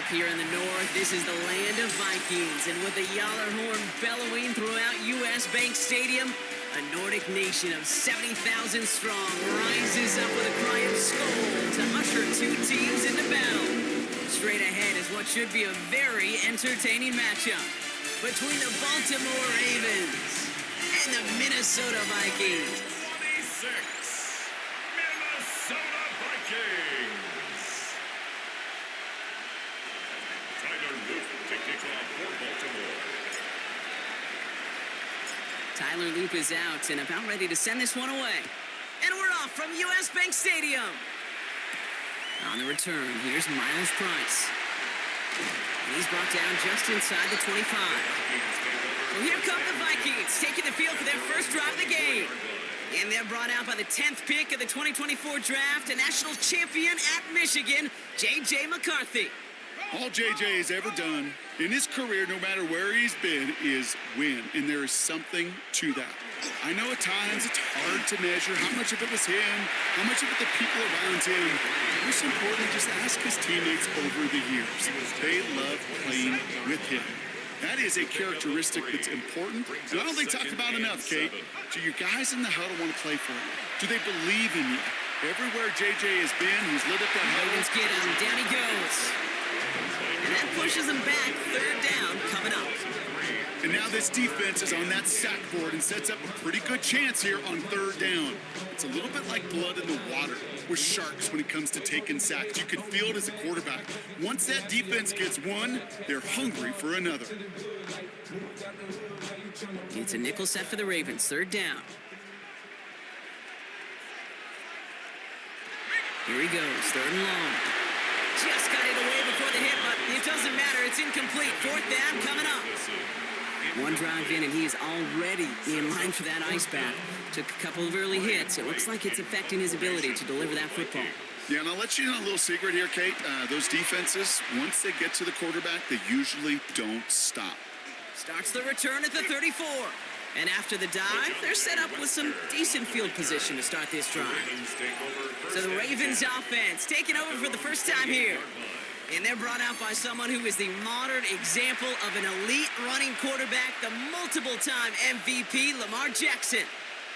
here in the north. This is the land of Vikings, and with the Yaller horn bellowing throughout U.S. Bank Stadium, a Nordic nation of 70,000 strong rises up with a cry of Skol to usher two teams into battle. Straight ahead is what should be a very entertaining matchup between the Baltimore Ravens and the Minnesota Vikings. 26, Minnesota Vikings. Tyler Luke to kick off for Baltimore. Tyler Loop is out and about ready to send this one away. And we're off from U.S. Bank Stadium. On the return, here's Miles Price. And he's brought down just inside the 25. So here come the Vikings, taking the field for their first drive of the game. And they're brought out by the 10th pick of the 2024 draft, a national champion at Michigan, J.J. McCarthy. All JJ has ever done in his career, no matter where he's been, is win. And there is something to that. I know at times it's hard to measure how much of it was him, how much of it the people around him. Most importantly, just ask his teammates over the years. They love playing with him. That is a characteristic that's important. And I don't think talked about enough, Kate. Do your guys in the huddle want to play for you? Do they believe in you? Everywhere JJ has been, he's lit up that huddle. Ravens get him. Down he goes. And that pushes him back. Third down coming up. And now this defense is on that sack board and sets up a pretty good chance here on third down. It's a little bit like blood in the water with sharks when it comes to taking sacks. You can feel it as a quarterback. Once that defense gets one, they're hungry for another. It's a nickel set for the Ravens. Third down. Here he goes. Third and long. Just got it away before the hit, but it doesn't matter. It's incomplete. Fourth down coming up. One drive in, and he is already in line for that ice bath. Took a couple of early hits. It looks like it's affecting his ability to deliver that football. Yeah, and I'll let you in a little secret here, Kate. Those defenses, once they get to the quarterback, they usually don't stop. Starts the return at the 34. And after the dive, they're set up with some decent field position to start this drive. So the Ravens offense taking over for the first time here. And they're brought out by someone who is the modern example of an elite running quarterback, the multiple-time MVP, Lamar Jackson.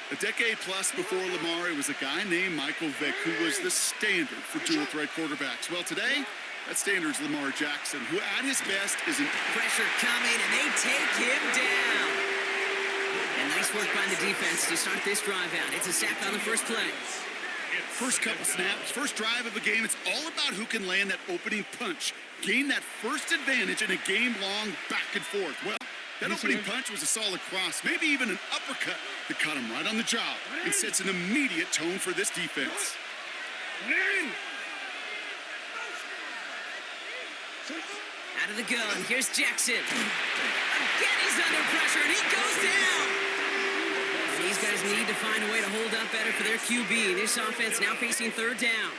A decade plus before Lamar, it was a guy named Michael Vick who was the standard for dual-threat quarterbacks. Well, today, that standard is Lamar Jackson, who at his best is an... Pressure coming, and they take him down. And nice work by the defense to start this drive out. It's a sack on the first play. First couple snaps, first drive of a game, it's all about who can land that opening punch. Gain that first advantage in a game-long back and forth. Well, that opening punch was a solid cross, maybe even an uppercut that caught him right on the job and sets an immediate tone for this defense. Out of the gun, here's Jackson. Again, he's under pressure, and he goes down. These guys need to find a way to hold up better for their QB. This offense now facing third down.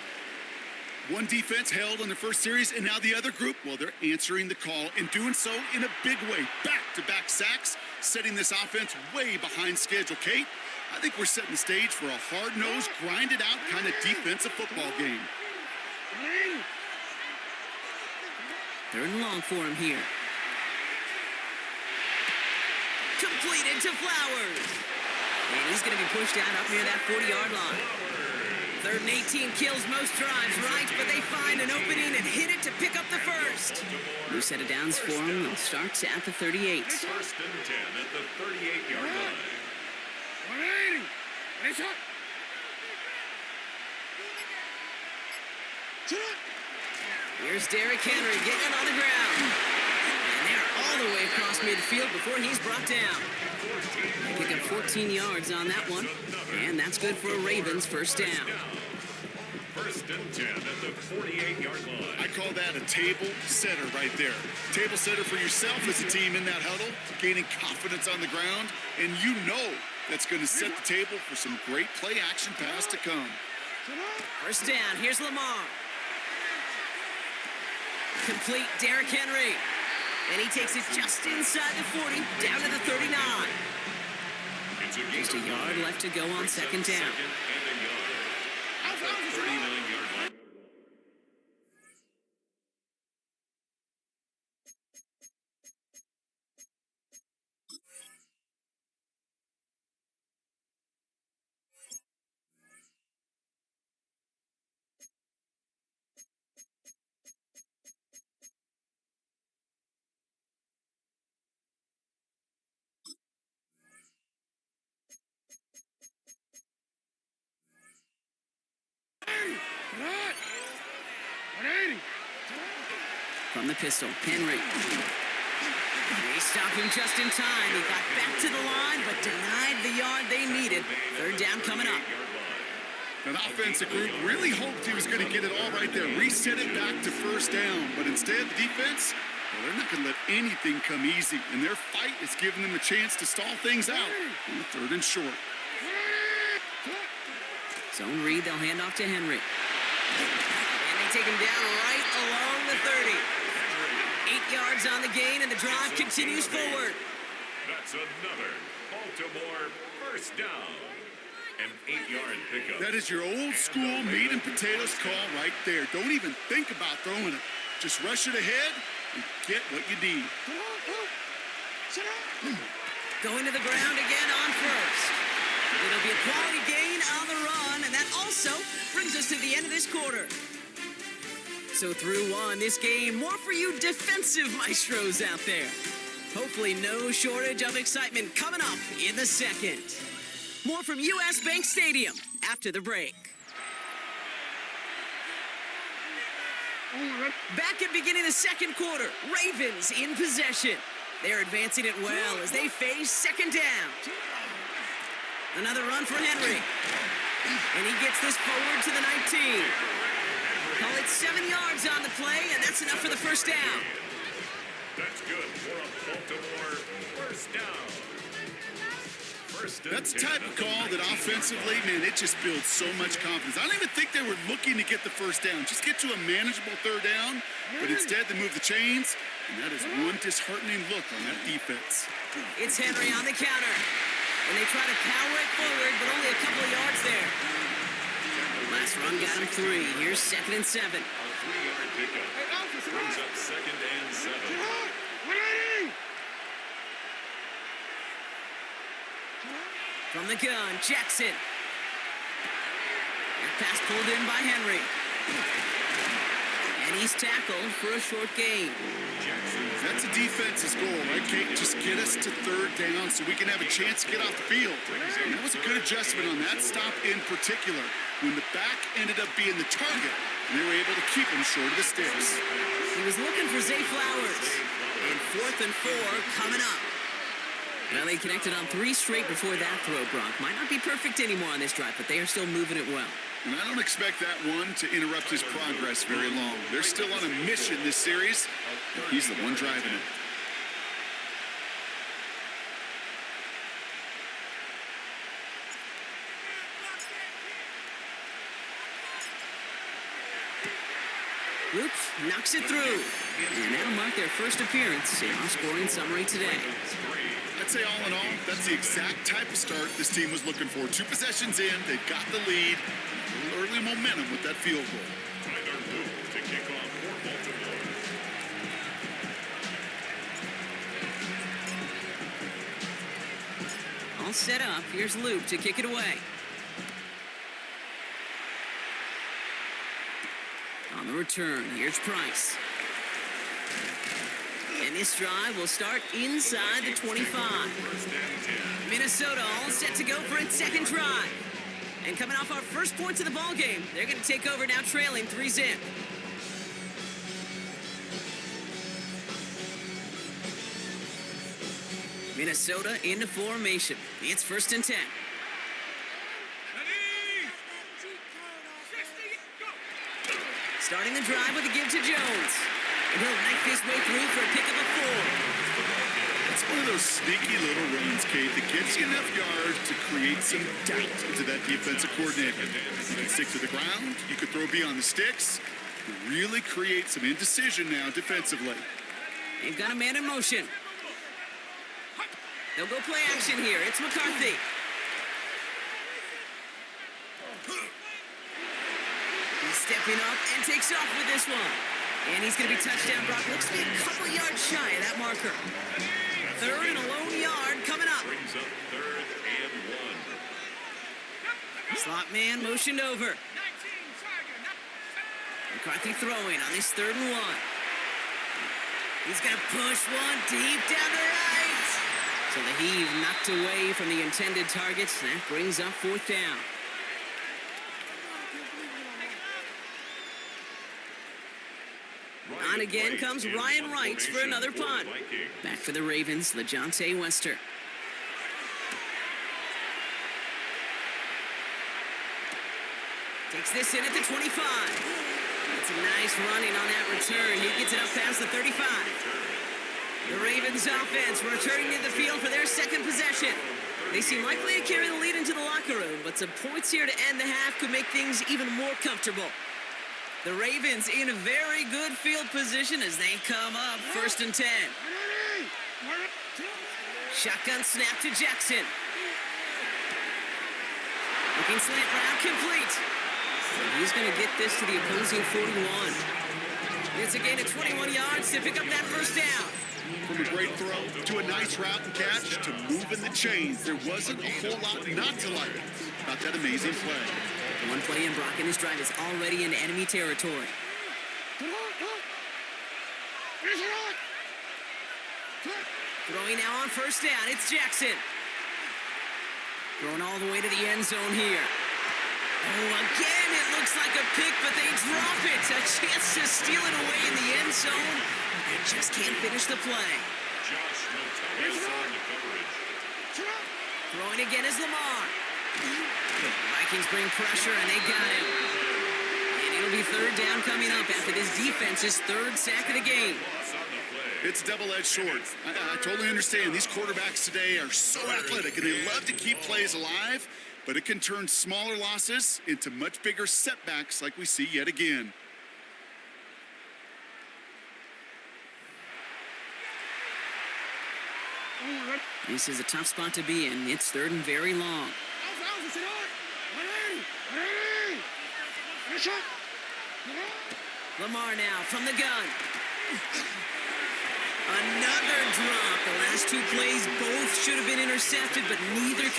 One defense held on the first series, and now the other group, well, they're answering the call and doing so in a big way. Back-to-back sacks, setting this offense way behind schedule. Kate, I think we're setting the stage for a hard-nosed, grinded-out kind of defensive football game. Third and long for him here. Completed to Flowers. And he's going to be pushed out up near that 40-yard line. Third and 18 kills most drives, right? But they find an opening and hit it to pick up the first. New set of downs for him. They'll start at the 38. First and 10 at the 38-yard line. Here's Derrick Henry getting it on the ground. And they're all the way across midfield before he's brought down. They pick up 14 yards on that one. And that's good for a Ravens first down. First and 10 at the 48-yard line. I call that a table setter right there. Table setter for yourself as a team in that huddle, gaining confidence on the ground, and you know that's going to set the table for some great play-action pass to come. First down, here's Lamar. Complete, Derrick Henry. And he takes it just inside the 40, down to the 39. Just a yard left to go on second down. the pistol. Henry. They stopped him just in time. He got back to the line, but denied the yard they needed. Third down coming up. That offensive group really hoped he was going to get it all right there, reset it back to first down. But instead, the defense, well, they're not going to let anything come easy. And their fight is giving them a chance to stall things out on the third and short. Zone read, they'll hand off to Henry. And they take him down right along the 30. 8 yards on the gain, and the drive continues forward. That's another Baltimore first down. An 8-yard pickup. That is your old school meat and potatoes call right there. Don't even think about throwing it. Just rush it ahead and get what you need. Going to the ground again on first. It'll be a quality gain on the run, and that also brings us to the end of this quarter. So through one, this game, more for you defensive maestros out there. Hopefully no shortage of excitement coming up in the second. More from US Bank Stadium after the break. Back at beginning the second quarter, Ravens in possession. They're advancing it well as they face second down. Another run for Henry. And he gets this forward to the 19. Call it 7 yards on the play, and that's enough for the first down. That's good for a Baltimore first down. That's the type of call that offensively, man, it just builds so much confidence. I don't even think they were looking to get the first down. Just get to a manageable third down, but instead they move the chains, and that is one disheartening look on that defense. It's Henry on the counter, and they try to power it forward, but only a couple of yards there. Last run got him 3. Here's 2nd and 7. A 3-yard pickup brings up 2nd and 7. From the gun, Jackson. That pass pulled in by Henry. And he's tackled for a short gain. That's a defense's goal, right, Kate? Just get us to third down so we can have a chance to get off the field. And that was a good adjustment on that stop in particular, when the back ended up being the target, and they were able to keep him short of the sticks. He was looking for Zay Flowers. And 4th and 4 coming up. Well, they connected on 3 straight before that throw, Brock. Might not be perfect anymore on this drive, but they are still moving it well. And I don't expect that one to interrupt his progress very long. They're still on a mission this series, and he's the one driving it. Luke knocks it through. And that'll mark their first appearance in our scoring summary today. I'd say all in all, that's the exact type of start this team was looking for. 2 possessions in, they've got the lead. A little early momentum with that field goal. Tyler Luke to kick off for Baltimore. All set up. Here's Luke to kick it away. On the return, here's Price. And this drive will start inside the 25. Minnesota all set to go for its second drive. And coming off our first points of the ball game, they're going to take over now trailing 3-0. Minnesota into formation. It's 1st and 10. Starting the drive with a give to Jones. And he'll knife his way through for a pickup of 4. It's one of those sneaky little runs, Kate, that gets you enough yards to create some doubt into that defensive coordinator. You can stick to the ground. You could throw beyond the sticks. You really create some indecision now defensively. They've got a man in motion. They'll go play action here. It's McCarthy. He's stepping up and takes off with this one. And he's going to be touchdown, Brock. Looks to be a couple yards shy of that marker. 3rd and a lone yard coming up. Brings up 3rd and 1. Slot man motioned over. McCarthy throwing on this 3rd and 1. He's going to push one deep down the right. So the heave knocked away from the intended targets. That brings up 4th down. On again comes Ryan Wrights for another punt. Back for the Ravens, LeJontay Wester. Takes this in at the 25. It's a nice running on that return. He gets it up past the 35. The Ravens offense returning to the field for their second possession. They seem likely to carry the lead into the locker room, but some points here to end the half could make things even more comfortable. The Ravens in a very good field position as they come up 1st and 10. Shotgun snap to Jackson. Looking slant route complete. He's going to get this to the opposing 41. It's a gain of 21 yards to pick up that first down. From a great throw to a nice route and catch to moving the chains, there wasn't a whole lot not to like about that amazing play. One play in, Brock, and his drive is already in enemy territory. Throwing now on first down, it's Jackson. Throwing all the way to the end zone here. Oh, again, it looks like a pick, but they drop it. A chance to steal it away in the end zone. They just can't finish the play. Throwing again is Lamar. Vikings bring pressure, and they got him. And it'll be third down coming up after this defense's third sack of the game. It's a double-edged sword. I totally understand. These quarterbacks today are so athletic, and they love to keep plays alive, but it can turn smaller losses into much bigger setbacks like we see yet again. This is a tough spot to be in. It's third and very long. Lamar now from the gun. Another drop. The last two plays both should have been intercepted, but neither